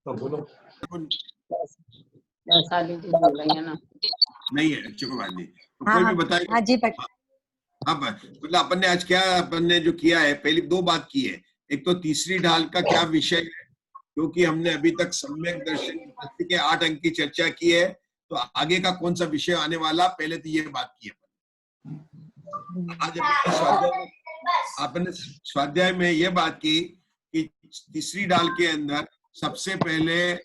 तो बोलो वैशाली जी बोल रही है ना। नहीं है, चलो बात नहीं, तो हाँ, कोई हाँ, भी बताएगा। हाँ जी अब मतलब अपन ने आज क्या, अपन ने जो किया है, पहली दो बात की है। एक तो तीसरी ढाल का क्या विषय है, क्योंकि हमने अभी तक सम्यक दर्शन के 8 अंक की चर्चा की है, तो आगे का कौन सा विषय आने वाला, पहले तो ये बात की है। आज आपने स्वाध्याय में ये बात की कि तीसरी ढाल के अंदर सबसे पहले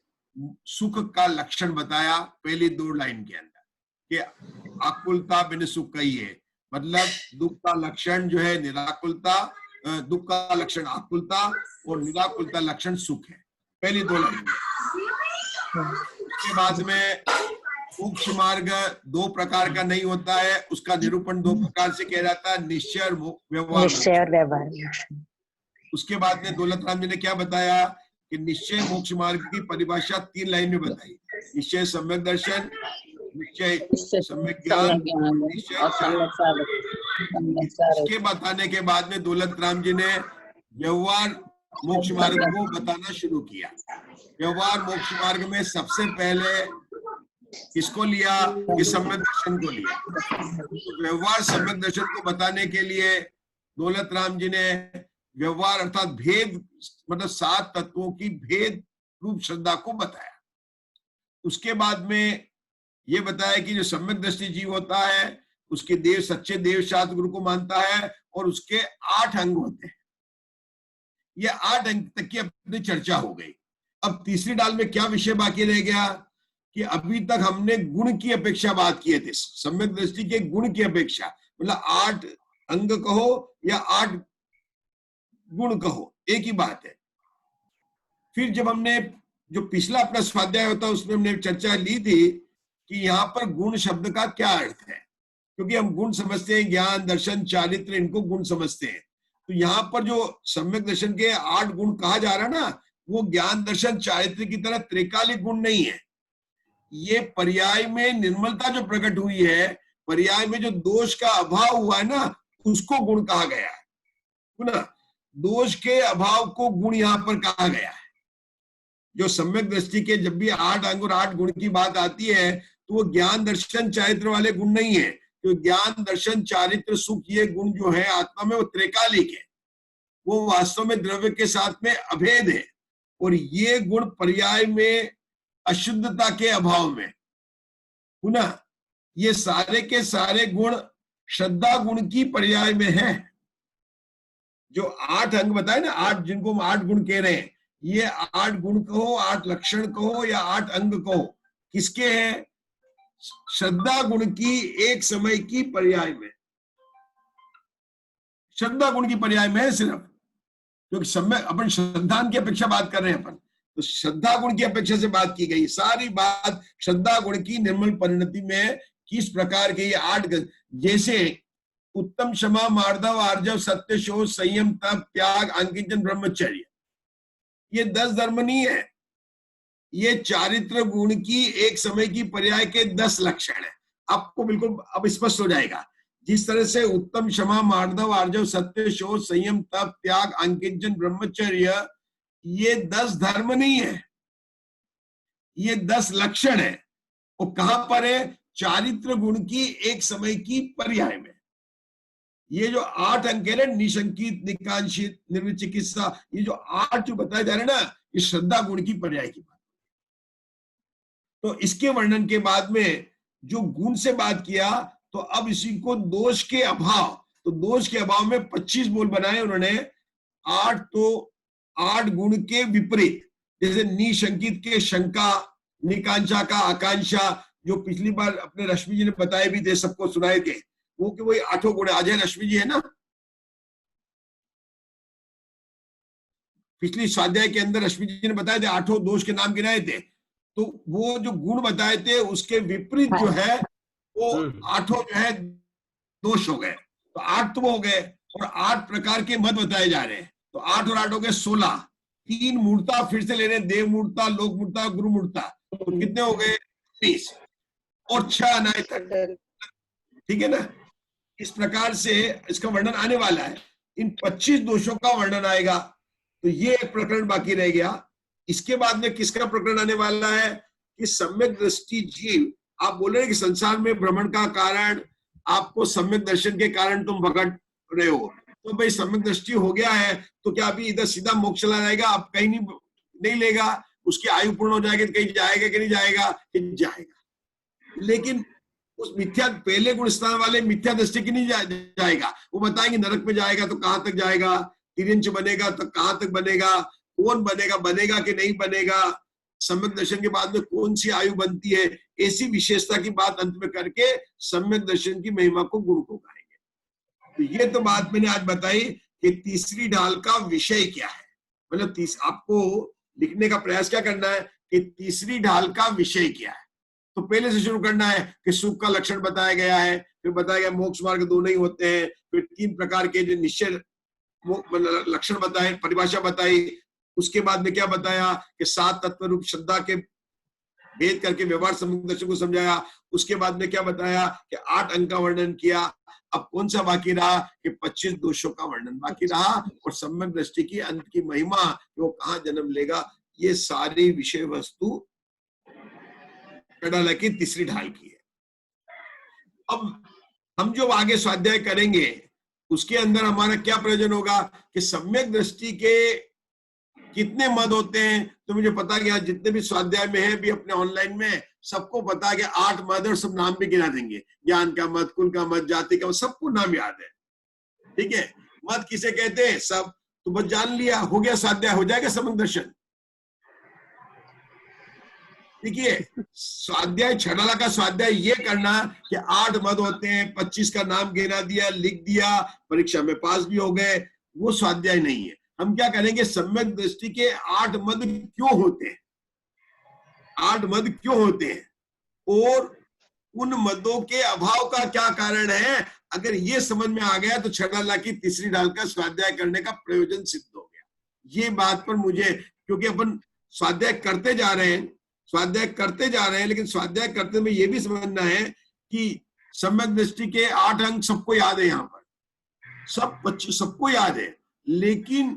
सुख का लक्षण बताया, पहली 2 लाइन के अंदर, कि आकुलता बिन सुख कही है, मतलब दुख का लक्षण जो है निराकुलता, दुख का लक्षण आकुलता और निराकुलता लक्षण सुख है, पहली 2 लाइन में। उसके बाद में मोक्ष मार्ग 2 प्रकार का नहीं होता है, उसका निरूपण 2 प्रकार से किया जाता है, निश्चय और व्यवहार। उसके बाद में दौलत राम जी ने क्या बताया कि निश्चय मोक्ष मार्ग की परिभाषा 3 लाइन में बताई, निश्चय सम्यक दर्शन, निश्चय सम्यक ज्ञान, इसके बताने के बाद में दौलत राम जी ने व्यवहार मोक्ष मार्ग को बताना शुरू किया। व्यवहार मोक्ष मार्ग में सबसे पहले किसको लिया, कि सम्यक दर्शन को लिया। तो व्यवहार सम्यक दर्शन को बताने के लिए दौलत राम जी ने व्यवहार अर्थात भेद, मतलब 7 तत्वों की भेद रूप श्रद्धा को बताया। उसके बाद में ये बताया कि जो सम्यक दृष्टि जीव होता है उसके देव सच्चे देव शास्त्र गुरु को मानता है और उसके 8 अंग होते हैं। ये 8 अंग तक की अपनी चर्चा हो गई। अब तीसरी डाल में क्या विषय बाकी रह गया कि अभी तक हमने गुण की अपेक्षा बात किए थे, सम्यक दृष्टि के गुण की अपेक्षा, मतलब 8 अंग कहो या 8 गुण कहो, एक ही बात है। फिर जब हमने जो पिछला अपना स्वाध्याय होता उसमें हमने चर्चा ली थी कि यहाँ पर गुण शब्द का क्या अर्थ है, क्योंकि हम गुण समझते हैं ज्ञान दर्शन चारित्र, इनको गुण समझते हैं। तो यहाँ पर जो सम्यक दर्शन के 8 गुण कहा जा रहा है ना, वो ज्ञान दर्शन चारित्र की तरह त्रिकालिक गुण नहीं है। ये पर्याय में निर्मलता जो प्रकट हुई है, पर्याय में जो दोष का अभाव हुआ है ना, उसको गुण कहा गया है ना। दोष के अभाव को गुण यहाँ पर कहा गया है। जो सम्यक दृष्टि के जब भी 8 अंग और 8 गुण की बात आती है तो वो ज्ञान दर्शन चारित्र वाले गुण नहीं है। तो ज्ञान दर्शन चारित्र सुख ये गुण जो है आत्मा में वो त्रिकालिक है, वो वास्तव में द्रव्य के साथ में अभेद है। और ये गुण पर्याय में अशुद्धता के अभाव में पुनः ये सारे के सारे गुण श्रद्धा गुण की पर्याय में है। जो 8 अंग बताए ना, 8 जिनको हम 8 गुण कह रहे हैं, ये 8 गुण कहो, 8 लक्षण कहो या 8 अंग कहो, किसके हैं? श्रद्धा गुण की एक समय की पर्याय में, श्रद्धा गुण की पर्याय में है सिर्फ, क्योंकि समय अपन श्रद्धान की अपेक्षा बात कर रहे हैं अपन, तो श्रद्धा गुण की अपेक्षा से बात की गई। सारी बात श्रद्धा गुण की निर्मल परिणति में किस प्रकार के ये 8, जैसे उत्तम क्षमा मार्दव आर्जव सत्य शोध संयम तप त्याग अंकिंचन ब्रह्मचर्य, ये 10 धर्म नहीं है, ये चारित्र गुण की एक समय की पर्याय के 10 लक्षण है। आपको बिल्कुल अब स्पष्ट हो जाएगा। जिस तरह से उत्तम क्षमा मार्दव आर्जव सत्य शोध संयम तप त्याग अंकिंचन ब्रह्मचर्य ये 10 धर्म नहीं है, ये 10 लक्षण है। वो कहां पर है? चारित्र गुण की एक समय की पर्याय में। ये जो 8 अंक है, निशंकित निकांक्षित निर्विचिकित्सा, ये जो 8 जो बताए जा रहे हैं ना, ये श्रद्धा गुण की पर्याय की बात। तो इसके वर्णन के बाद में जो गुण से बात किया, तो अब इसी को दोष के अभाव, तो दोष के अभाव में 25 बोल बनाए उन्होंने। 8 तो 8 गुण के विपरीत, जैसे निशंकित के शंका, निकांक्षा का आकांक्षा, जो पिछली बार अपने रश्मि जी ने बताए भी थे, सबको सुनाए थे, वो कि वही 8 गुण। अजय रश्मि जी है ना, पिछली स्वाध्याय के अंदर रश्मि जी ने बताए थे 8 दोष के नाम गिनाए थे। तो वो जो गुण बताए थे उसके विपरीत जो है वो 8 जो है दोष हो गए। तो 8 तो वो हो गए, और 8 प्रकार के मत बताए जा रहे हैं। तो 8 और 8 हो गए 16। 3 मूर्ता फिर से ले रहे हैं, देव मूर्ता, लोक मूर्ता, गुरु मूर्ता, तो कितने हो गए? 30। और 6 अनायतन, ठीक है ना। इस प्रकार से इसका वर्णन आने वाला है। इन 25 दोषों का वर्णन आएगा। तो ये एक प्रकरण बाकी रह गया। इसके बाद में किसका प्रकरण आने वाला है कि सम्यक दृष्टि जीव, आप बोल रहे हैं कि संसार में भ्रमण का कारण आपको सम्यक दर्शन के कारण तुम भटक रहे हो, तो भाई सम्यक दृष्टि हो गया है तो क्या अभी इधर सीधा मोक्ष चला जाएगा? आप कहीं नहीं लेगा, उसकी आयु पूर्ण हो जाएगी तो कहीं जाएगा कि नहीं जाएगा? जाएगा। लेकिन उस मिथ्या पहले गुण स्थान वाले मिथ्या दृष्टि की नहीं जाएगा। वो बताएंगे नरक में जाएगा तो कहां तक जाएगा, तिरंच बनेगा तो कहां तक बनेगा, कौन बनेगा, बनेगा कि नहीं बनेगा, सम्यक दर्शन के बाद में कौन सी आयु बनती है, ऐसी विशेषता की बात अंत में करके सम्यक दर्शन की महिमा को, गुण को गाएंगे। तो ये तो बात मैंने आज बताई कि तीसरी ढाल का विषय क्या है, मतलब आपको लिखने का प्रयास क्या करना है कि तीसरी ढाल का विषय क्या है। तो पहले से शुरू करना है कि सुख का लक्षण बताया गया है, फिर बताया गया मोक्ष मार्ग दो नहीं होते हैं, फिर 3 प्रकार के जो निश्चय लक्षण बताए, परिभाषा बताई, उसके बाद में क्या बताया कि 7 तत्व रूप श्रद्धा के भेद करके व्यवहार सम्यक दर्शन को समझाया, उसके बाद में क्या बताया कि 8 अंक का वर्णन किया। अब कौन सा बाकी रहा कि 25 दोषों का वर्णन बाकी रहा, और सम्यक दृष्टि की अंत की महिमा, वो कहाँ जन्म लेगा, ये सारी विषय वस्तु कडला की तीसरी ढाल की है। अब हम जो आगे स्वाध्याय करेंगे उसके अंदर हमारा क्या प्रयोजन होगा कि सम्यक दृष्टि के कितने मद होते हैं, तो मुझे पता गया जितने भी स्वाध्याय में है भी अपने ऑनलाइन में सबको पता गया 8 मद, और सब नाम भी गिना देंगे, ज्ञान का मत, कुल का मत, जाति का मत, सबको नाम याद है। ठीक है, मत किसे कहते हैं सब तो बस जान लिया, हो गया स्वाध्याय, हो जाएगा सम्यक दर्शन। देखिए स्वाध्याय छड़ाला का स्वाध्याय ये करना कि 8 मद होते हैं, 25 का नाम गिना दिया, लिख दिया, परीक्षा में पास भी हो गए, वो स्वाध्याय नहीं है। हम क्या करेंगे, सम्यक दृष्टि के 8 मद क्यों होते हैं, 8 मद क्यों होते हैं, और उन मदों के अभाव का क्या कारण है, अगर ये समझ में आ गया तो छड़ाला की तीसरी ढाल का स्वाध्याय करने का प्रयोजन सिद्ध हो गया। ये बात पर मुझे, क्योंकि अपन स्वाध्याय करते जा रहे हैं, स्वाध्याय करते जा रहे हैं, लेकिन स्वाध्याय करते में ये भी समझना है कि सम्यक दृष्टि के 8 अंक सबको याद है, यहाँ पर सब 25 सबको याद है, लेकिन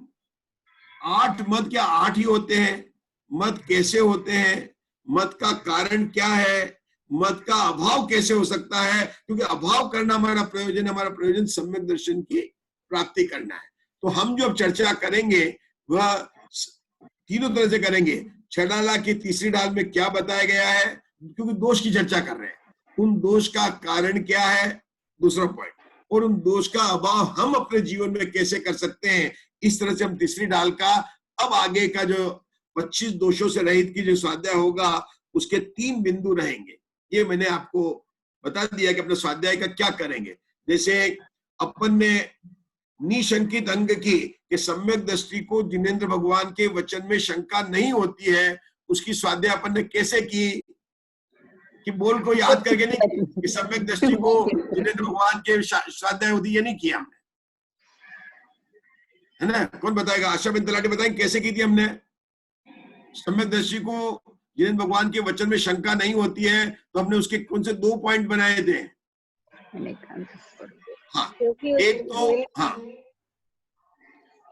8 मद क्या 8 ही होते हैं? मद कैसे होते हैं, मद का कारण क्या है, मद का अभाव कैसे हो सकता है, क्योंकि अभाव करना हमारा प्रयोजन, हमारा प्रयोजन सम्यक दर्शन की प्राप्ति करना है। तो हम जो अब चर्चा करेंगे वह तीनों तरह से करेंगे। छड़ाला की तीसरी ढाल में क्या बताया गया है, क्योंकि दोष की चर्चा कर रहे हैं, उन दोष का कारण क्या है, दूसरा पॉइंट, और उन दोष का अभाव हम अपने जीवन में कैसे कर सकते हैं। इस तरह से हम तीसरी ढाल का अब आगे का जो 25 दोषों से रहित की जो स्वाध्याय होगा उसके 3 बिंदु रहेंगे। ये मैंने आपको बता दिया कि अपने स्वाध्याय का क्या करेंगे। जैसे अपन ने निशंकित अंग की कि सम्यक दृष्टि को जिनेंद्र भगवान के वचन में शंका नहीं होती है, उसकी स्वाध्याय अपन ने कैसे की कि बोल को याद करके नहीं की कि सम्यक दृष्टि को जिनेंद्र भगवान के स्वाध्याय होती, ये नहीं किया हमने, है ना। कौन बताएगा, आशा बिन तलाटी बताएंगे कैसे की थी हमने। सम्यक दृष्टि को जिनेंद्र भगवान के वचन में शंका नहीं होती है, तो हमने उसके कौन से 2 पॉइंट बनाए थे। हाँ, एक तो हाँ,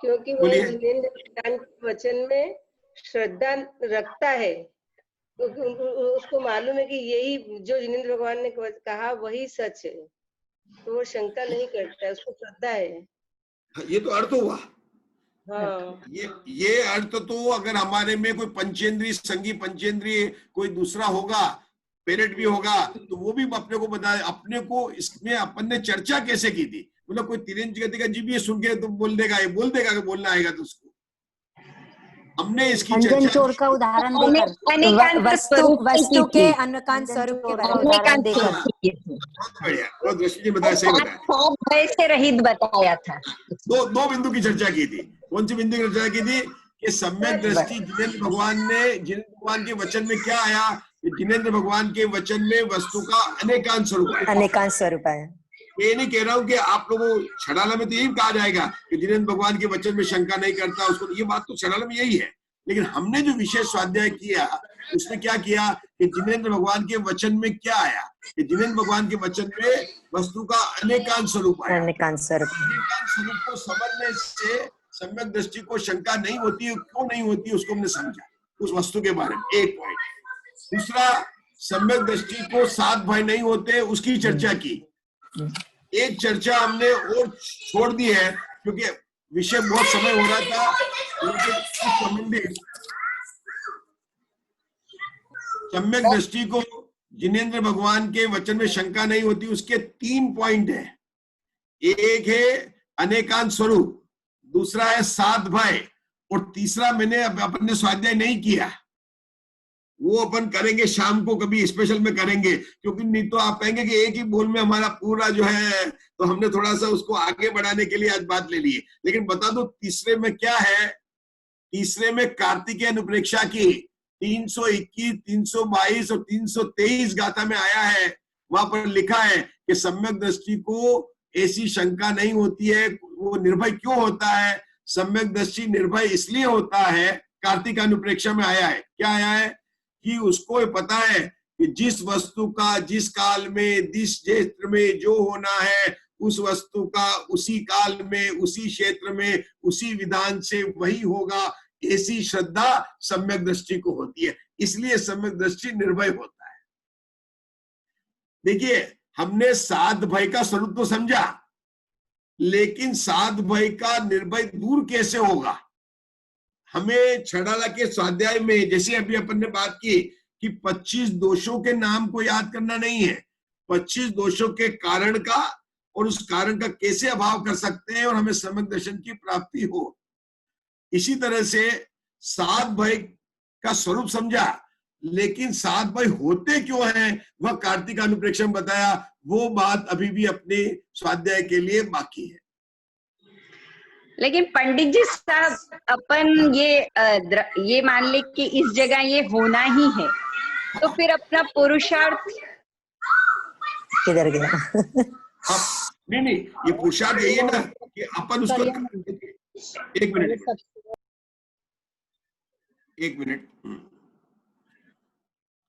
क्योंकि वो जिनेंद्र भगवान के वचन में श्रद्धा रखता है, क्योंकि उसको मालूम है कि यही जो जिनेंद्र भगवान ने कहा वही सच है, तो वो शंका नहीं करता है, उसको श्रद्धा है। ये तो अर्थ हुआ। हाँ, ये अर्थ तो अगर हमारे में कोई पंचेंद्रिय संगी पंचेंद्रिय कोई दूसरा होगा, पेरेंट भी होगा, तो वो भी अपने को बता, अपने को इसमें अपन ने चर्चा कैसे की थी, मतलब कोई तिरंज गति का जी भी सुन के तो बोल देगा कि बोलना आएगा तो उसको हमने इसकी अंजन चोर का उदाहरण देकर, वस्तु के अनकांत स्वरूप के बारे में उदाहरण देकर, बहुत बढ़िया, बहुत रश्मि जी बताया, सही बताया, से रहित बताया था। दो बिंदु की चर्चा की थी। कौन सी बिंदु की चर्चा की थी कि सम्यक दृष्टि जिनेंद्र भगवान के वचन में क्या आया, जिनेंद्र भगवान के वचन में वस्तु का अनेकांत स्वरूप है। ये नहीं कह रहा हूं कि आप लोगों छड़ाला में तो यही कहा जाएगा कि जिनेंद्र भगवान के वचन में शंका नहीं करता उसको, ये बात तो छड़ाला में यही है, लेकिन हमने जो विशेष स्वाध्याय किया उसमें क्या किया कि जिनेंद्र भगवान के वचन में क्या आया, कि जिनेंद्र भगवान के वचन में वस्तु का अनेकांत स्वरूप आया। अनेकांत स्वरूप को समझने से सम्यक दृष्टि को शंका नहीं होती, क्यों नहीं होती उसको हमने समझा। उस वस्तु के बारे में, एक पॉइंट। दूसरा, सम्यक दृष्टि को 7 भाई नहीं होते, उसकी चर्चा की। एक चर्चा हमने और छोड़ दी है क्योंकि विषय बहुत समय हो रहा था, लेकिन संबंधित सम्यक दृष्टि को जिनेंद्र भगवान के वचन में शंका नहीं होती, उसके 3 पॉइंट है। एक है अनेकांत स्वरूप, दूसरा है 7 भाई, और तीसरा मैंने अपन ने स्वाध्याय नहीं किया, वो अपन करेंगे शाम को कभी स्पेशल में करेंगे, क्योंकि नहीं तो आप कहेंगे कि एक ही बोल में हमारा पूरा जो है, तो हमने थोड़ा सा उसको आगे बढ़ाने के लिए आज बात ले ली है। लेकिन बता दो तीसरे में क्या है। तीसरे में कार्तिकेय अनुप्रेक्षा की 321, 322 और 323 गाथा में आया है, वहां पर लिखा है कि सम्यक दृष्टि को ऐसी शंका नहीं होती है। वो निर्भय क्यों होता है? सम्यक दृष्टि निर्भय इसलिए होता है, कार्तिक अनुप्रेक्षा में आया है। क्या आया है कि उसको पता है कि जिस वस्तु का जिस काल में जिस क्षेत्र में जो होना है, उस वस्तु का उसी काल में उसी क्षेत्र में उसी विधान से वही होगा, ऐसी श्रद्धा सम्यक दृष्टि को होती है। इसलिए सम्यक दृष्टि निर्भय होता है। देखिए, हमने 7 भय का स्वरूप तो समझा, लेकिन 7 भय का निर्भय दूर कैसे होगा? हमें छड़ाला के स्वाध्याय में जैसे अभी अपन ने बात की कि 25 दोषों के नाम को याद करना नहीं है, 25 दोषों के कारण का और उस कारण का कैसे अभाव कर सकते हैं और हमें सम्यक दर्शन की प्राप्ति हो। इसी तरह से 7 भय का स्वरूप समझा, लेकिन 7 भय होते क्यों हैं वह कार्तिक अनुप्रेक्षा में बताया। वो बात अभी भी अपने स्वाध्याय के लिए बाकी है। लेकिन पंडित जी साहब, अपन ये मान ले कि इस जगह ये होना ही है, तो फिर अपना पुरुषार्थ किधर गया? नहीं, ये पुरुषार्थ यही है ना कि अपन उसको, एक मिनट।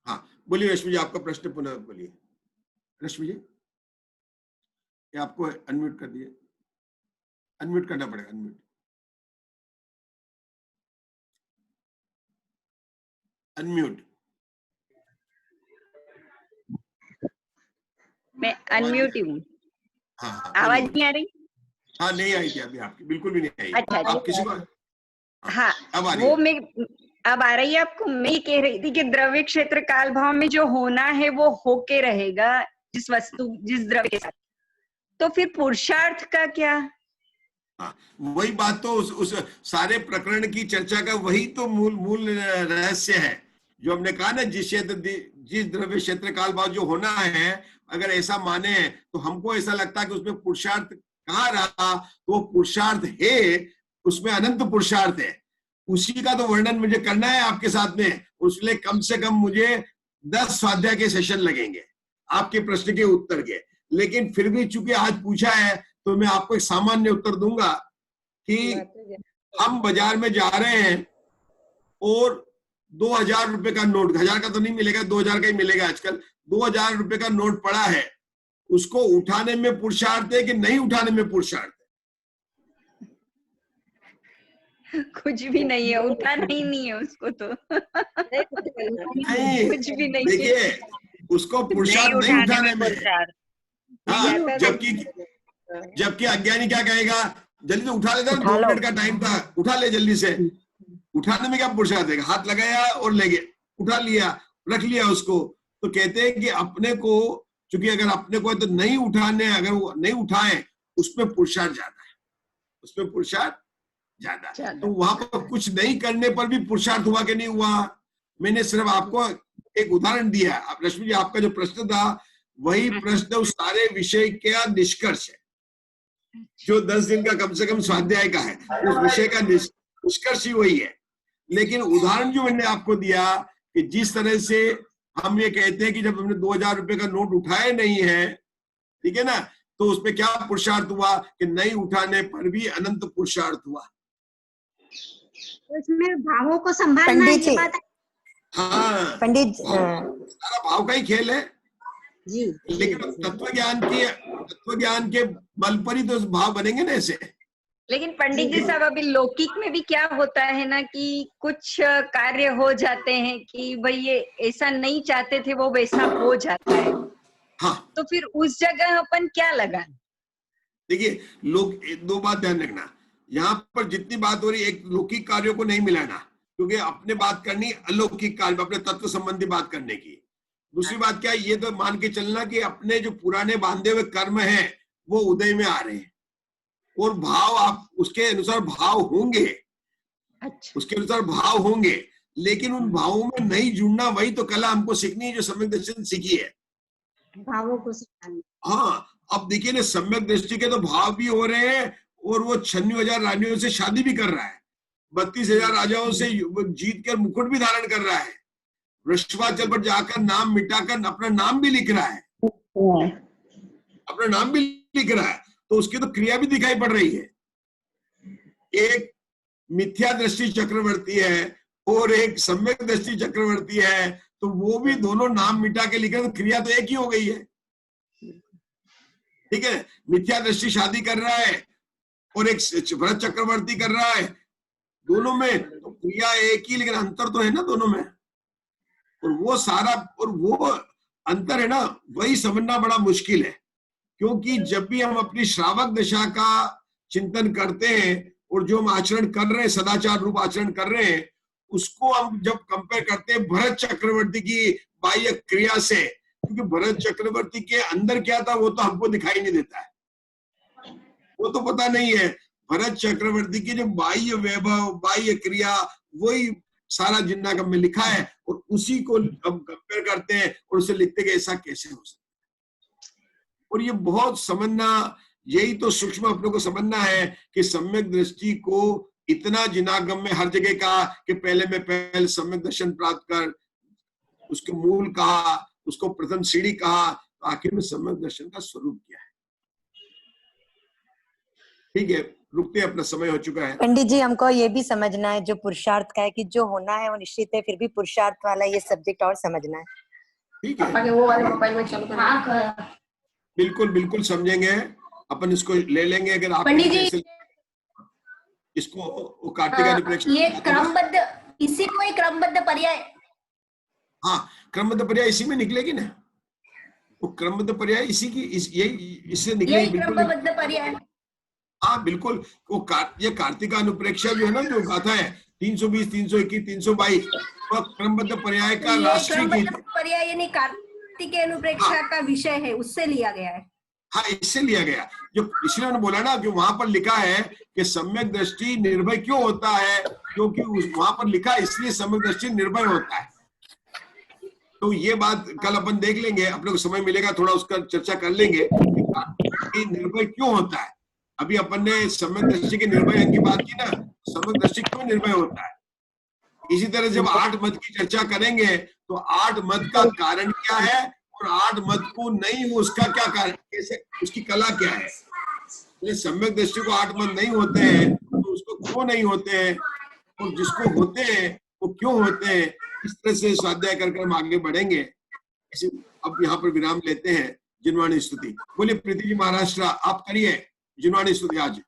हाँ, बोलिए रश्मि जी, आपका प्रश्न पुनः बोलिए। रश्मि जी, ये आपको अनम्यूट कर दिए, अनम्यूट करना पड़ेगा, अनम्यूट। अनम्यूट। मैं अनम्यूट हूँ। हाँ, आवाज नहीं आ रही? हाँ, नहीं आई थी अभी आपकी, बिल्कुल भी नहीं आई। अच्छा, आप किसी को? हाँ, अब आ रही वो है। मैं अब आ रही है आपको। मैं कह रही थी कि द्रव्य क्षेत्र काल भाव में जो होना है वो होके रहेगा जिस वस्तु जिस द्रव्य के साथ, तो फिर पुरुषार्थ का क्या? हाँ, वही बात तो उस सारे प्रकरण की चर्चा का वही तो मूल रहस्य है, जो हमने कहा ना, जिस द्रव्य क्षेत्र काल भाव जो होना है, अगर ऐसा माने तो हमको ऐसा लगता है कि उसमें पुरुषार्थ कहाँ रहा, तो वो पुरुषार्थ है, उसमें अनंत पुरुषार्थ है। उसी का तो वर्णन मुझे करना है आपके साथ में, उसलिए कम से कम मुझे 10 स्वाध्याय के सेशन लगेंगे आपके प्रश्न के उत्तर के। लेकिन फिर भी चूंकि आज पूछा है तो मैं आपको एक सामान्य उत्तर दूंगा कि हम बाजार में जा रहे हैं और 2000 रुपए का नोट, 1000 का तो नहीं मिलेगा, 2000 का ही मिलेगा आजकल, 2000 रुपए का नोट पड़ा है, उसको उठाने में पुरुषार्थ है कि नहीं उठाने में पुरुषार्थ है? कुछ भी नहीं है, उठाना ही नहीं है उसको तो। नहीं, कुछ भी नहीं। देखिए, उसको पुरुषार्थ नहीं उठाने में। हाँ, जबकि अज्ञानी क्या कहेगा, जल्दी से उठा लेता, 2 मिनट का टाइम था, उठा ले जल्दी से। उठाने में क्या पुरुषार्थ है? हाथ लगाया और ले गए, उठा लिया, रख लिया उसको। तो कहते हैं कि अपने को, क्योंकि अगर अपने को तो नहीं उठाने, अगर वो नहीं उठाए, उसमें पुरुषार्थ ज्यादा है, उसमें पुरुषार्थ ज्यादा। तो वहां पर कुछ नहीं करने पर भी पुरुषार्थ हुआ कि नहीं हुआ? मैंने सिर्फ आपको एक उदाहरण दिया। आप रश्मि जी, आपका जो प्रश्न था वही प्रश्न उस सारे विषय का निष्कर्ष है, जो 10 दिन का कम से कम स्वाध्याय का है, उस विषय का निष्कर्ष ही वही है। लेकिन उदाहरण जो मैंने आपको दिया कि जिस तरह से हम ये कहते हैं कि जब हमने 2000 रुपए का नोट उठाए नहीं है, ठीक है ना, तो उसमें क्या पुरुषार्थ हुआ कि नहीं उठाने पर भी अनंत पुरुषार्थ हुआ। इसमें भावों को संभालना है, ये बात। हाँ, पंडित, सारा भाव का ही खेल है जी। लेकिन तत्व ज्ञान के बल पर ही तो भाव बनेंगे ना ऐसे। लेकिन पंडित जी साहब, अभी लौकिक में भी क्या होता है ना कि कुछ कार्य हो जाते हैं कि भाई ये ऐसा नहीं चाहते थे, वो वैसा हो जाता है। हाँ, तो फिर उस जगह अपन क्या लगाएं? देखिए लोग, दो बात ध्यान रखना, यहाँ पर जितनी बात हो रही है, एक लौकिक कार्यों को नहीं मिलाना, क्योंकि अपने बात करनी अलौकिक कार्य, अपने तत्व संबंधी बात करने की। दूसरी बात क्या है, ये तो मान के चलना कि अपने जो पुराने बांधे हुए कर्म हैं वो उदय में आ रहे हैं, और भाव आप उसके अनुसार भाव होंगे, अच्छा, उसके अनुसार भाव होंगे, लेकिन उन भावों में नहीं जुड़ना, वही तो कला हमको सीखनी है जो सम्यक दृष्टि सीखी है। भावों को सिखाना। हाँ, अब देखिए ना, सम्यक दृष्टि के तो भाव भी हो रहे हैं, और वो 96,000 रानियों से शादी भी कर रहा है, 32,000 राजाओं से जीत कर मुकुट भी धारण कर रहा है, वृषभाचल पर जाकर नाम मिटाकर अपना नाम भी लिख रहा है, अपना नाम भी लिख रहा है, तो उसकी तो क्रिया भी दिखाई पड़ रही है। एक मिथ्या दृष्टि चक्रवर्ती है और एक सम्यक दृष्टि चक्रवर्ती है, तो वो भी दोनों नाम मिटा के लिखे, तो क्रिया तो एक ही हो गई है। ठीक है, मिथ्या दृष्टि शादी कर रहा है और एक भरत चक्रवर्ती कर रहा है, दोनों में तो क्रिया एक ही, लेकिन अंतर तो है ना दोनों में। और वो सारा, और वो अंतर है ना, वही समझना बड़ा मुश्किल है, क्योंकि जब भी हम अपनी श्रावक दशा का चिंतन करते हैं और जो हम आचरण कर रहे हैं, सदाचार रूप आचरण कर रहे हैं, उसको हम जब कंपेयर करते हैं भरत चक्रवर्ती की बाह्य क्रिया से, क्योंकि भरत चक्रवर्ती के अंदर क्या था वो तो हमको दिखाई नहीं देता है, वो तो पता नहीं है। भरत चक्रवर्ती की जो बाह्य वैभव, बाह्य क्रिया, वही सारा जिन्नागम में लिखा है, और उसी को हम कंपेयर करते हैं और उसे लिखते कि ऐसा कैसे हो सकता है। और ये बहुत समझना, यही तो सूक्ष्म अपने को समझना है कि सम्यक दृष्टि को इतना जिनागम में हर जगह कहा कि पहले में पहले सम्यक दर्शन प्राप्त कर, उसके मूल कहा, उसको प्रथम सीढ़ी कहा, तो आखिर में सम्यक दर्शन का स्वरूप क्या है। ठीक है, रुकते, अपना समय हो चुका है। पंडित जी, हमको ये भी समझना है जो पुरुषार्थ का है कि जो होना है वो निश्चित है, फिर भी पुरुषार्थ वाला ये सब्जेक्ट और समझना है। ठीक है, वो वाले मोबाइल में चालू कर। बिल्कुल बिल्कुल समझेंगे, अपन इसको ले लेंगे। अगर आप पंडित जी, इसको कार्तिक प्रेक्षक, ये क्रमबद्ध, इसी को एक क्रमबद्ध पर्याय, हाँ क्रमबद्ध पर्याय इसी में निकलेगी ना, वो क्रमबद्ध पर्याय इसी की, यही इससे निकलेगी, बिल्कुल क्रमबद्ध पर्याय। हाँ बिल्कुल, वो ये कार्तिक अनुप्रेक्षा जो है ना, जो गाथा है 320, 321, 322, वो क्रमबद्ध पर्याय का राष्ट्रीय गीत है। पर्याय यानी कार्तिक अनुप्रेक्षा का विषय है, उससे लिया गया है। हाँ, इससे लिया गया, जो इसलिए उन्होंने बोला ना कि वहां पर लिखा है कि सम्यक दृष्टि निर्भय क्यों होता है, क्योंकि वहां पर लिखा है इसलिए सम्यक दृष्टि निर्भय होता है। तो ये बात कल अपन देख लेंगे, अपने को समय मिलेगा थोड़ा उसका चर्चा कर लेंगे कि निर्भय क्यों होता है। अभी अपन ने सम्यक दृष्टि के निर्भय की बात की ना, सम्यक दृष्टि क्यों निर्भय होता है। इसी तरह जब 8 मत की चर्चा करेंगे तो 8 मत का कारण क्या है, और 8 मत को नहीं हो उसका क्या कारण, कैसे उसकी कला क्या है। सम्यक दृष्टि को 8 मत नहीं होते हैं तो उसको क्यों नहीं होते हैं, और जिसको होते हैं वो क्यों होते हैं। इस तरह से स्वाध्याय करके हम आगे बढ़ेंगे। अब यहाँ पर विराम लेते हैं। जिनवाणी स्तुति बोलिए। प्रीति जी महाराष्ट्र, आप करिए जिनवाणी स्तुति आज।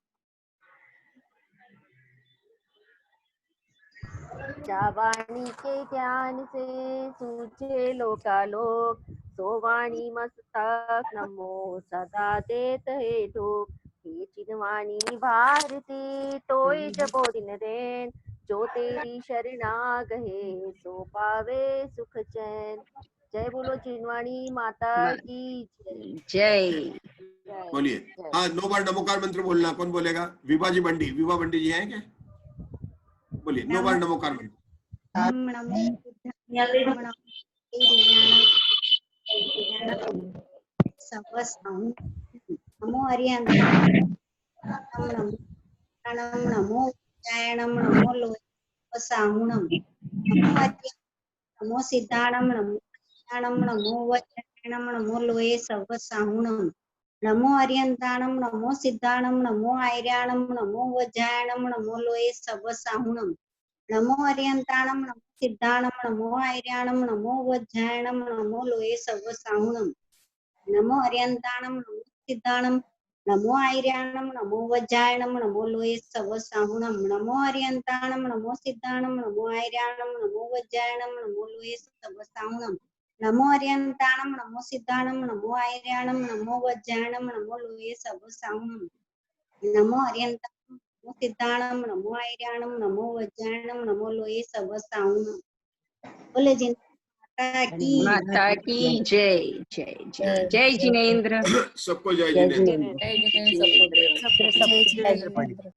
वाणी के ज्ञान से सूझे लोकालोक, सो वाणी मस्तक नमो सदा देत है ठोक। ये चिन्वाणी भारती तोय जबो दिन देन, जो तेरी शरणा गहे सो पावे सुख चैन। जय बोलो चिन्वाणी माता की जय। बोलिए। हाँ, 9 बार नमोकार मंत्र बोलना। कौन बोलेगा? विभा जी बंडी, विभा बंडी जी हैं क्या? बोलिए 9 बार नमोकार मंत्र। नमो हरियंताणम नमो जयणम नमो लोसाहुणम नमो सिद्धाणम नमो ज्ञानम नमो वज्रणम नमो लोये सवसाहुणम नमो हरियंताणम नमो सिद्धाणम नमो आर्याणम नमो वज्रायणम नमो लोये सवसाहुणम नमो हरियंताणम नमो सिद्धाणम नमो आर्याणम नमो वज्रायणम नमो लोये सवसाहुणम नमो हरियंताणम नमो सिद्धाणम नमो आयर्याणम नमो वज्रायणम नमो लोये सवसाहुणम नमो अर्यंताणम नमो सिद्धाणम नमो आयर्याणम नमो वज्रायणम नमो लोये सवसाहुणम नमो अर्यंताणम नमो सिद्धाणम नमो आयर्याणम नमो वज्रायणम नमो लोये सवसाहुणम नमो अर्यंताणम नमो सिद्धाणम नमो आयर्याणम नमो वज्रायणम नमो लोये सवसाहुणम। बोले जी माता की जय जय जय जय जिनेन्द्र। सबको जय जय जिनेंद्र। जिनेंद्र। जय जिनेंद्र सबको जय। सबको जय जिनेंद्र।